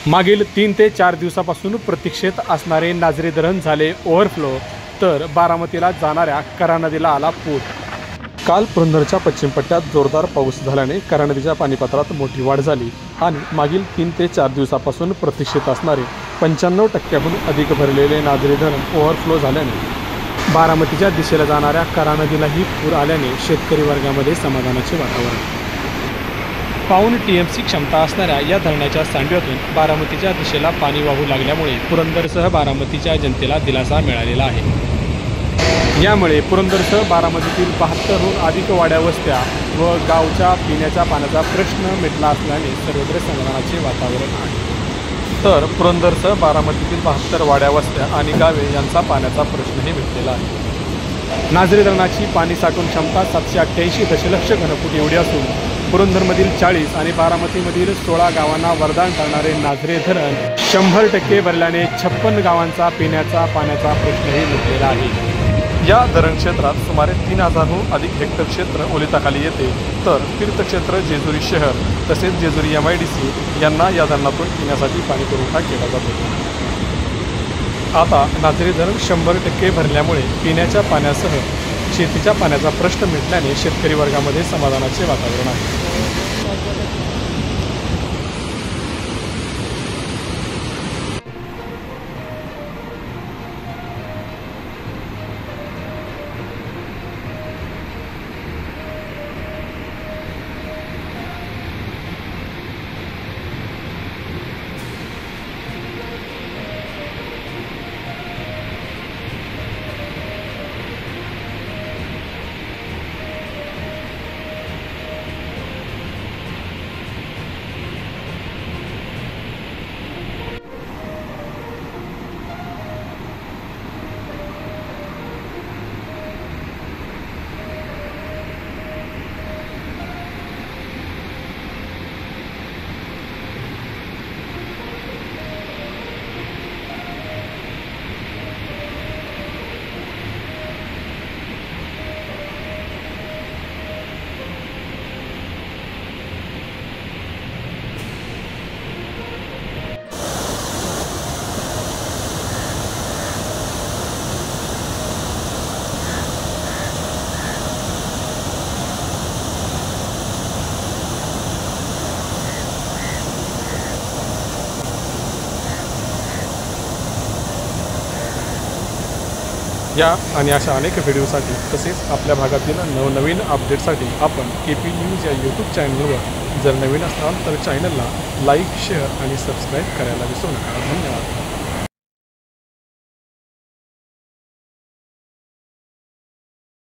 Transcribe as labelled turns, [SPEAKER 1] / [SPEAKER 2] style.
[SPEAKER 1] मागील 3 ते 4 दिवसापासून प्रतीक्षेत असणारे नाझरे धरण झाले ओव्हरफ्लो, तर बारामतीला जाणाऱ्या कऱ्हा नदीला आला पूर। काल पुरंदरच्या पश्चिम पट्ट्यात जोरदार पाऊस झाल्याने कऱ्हा नदीच्या पाणीपात्रात मोठी वाढ झाली आणि मागील 3 ते 4 दिवसापासून प्रतीक्षेत असणारे 95% अधिक भरलेले नाझरे धरण ओव्हरफ्लो झाल्याने बारामतीच्या दिशेला जाणाऱ्या कऱ्हा नदीलाही पूर आल्याने शेतकरी वर्गामध्ये समाधानाचे वातावरण। पाऊण TMC क्षमता असणाऱ्या या धरणाच्या सांडव्यातून बारामतीच्या दिशेला पाणी वाहू लागल्यामुळे पुरंदरसह बारामतीच्या जनतेला दिलासा मिळालेला आहे। यामुळे पुरंदरसह बारामतीतील 72हून अधिक वाड्या वस्त्या व गावच्या पिण्याच्या पाण्याचा प्रश्न मिटला असल्याने सर्वत्र समाधानाचे वातावरण आहे। तर पुरंदरसह बारामतीतील 72 वाड्या वस्त्या आणि गावे यांचा पाण्याचा प्रश्नही मिटलेला आहे। नाझरे धरणाची पाणी साठवण क्षमता 788 दशलक्ष घनफूट एवढी असून पुरंदरमधील 40 आणि बारामतीमधील 16 गावांना वरदान ठरणारे नाझरे धरण 100% भरल्याने 56 गावांचा पिण्याचा पाण्याचा प्रश्नही मिटलेला आहे। या धरण क्षेत्रात सुमारे 3000हून अधिक हेक्टर क्षेत्र ओलिताखाली येते, तर तीर्थक्षेत्र जेजुरी शहर तसेच जेजुरी MIDC यांना या धरणातून पिण्यासाठी पाणी पुरवठा केला जातो। आता नाझरे धरण 100% भरल्यामुळे पिण्याच्या पाण्यासह शेतीच्या पाण्याचा प्रश्न मिटल्याने शेतकरी वर्गामध्ये समाधानाचे वातावरण आहे। या आणि अशा अनेक व्हिडिओसाठी तसेच आपल्या भागातील नवनवीन अपडेटसाठी आपण KP न्यूज या यूट्यूब चॅनलवर जर नवीन असाल तर चॅनलला लाईक, शेअर आणि सबस्क्राईब करायला विसरू नका। धन्यवाद।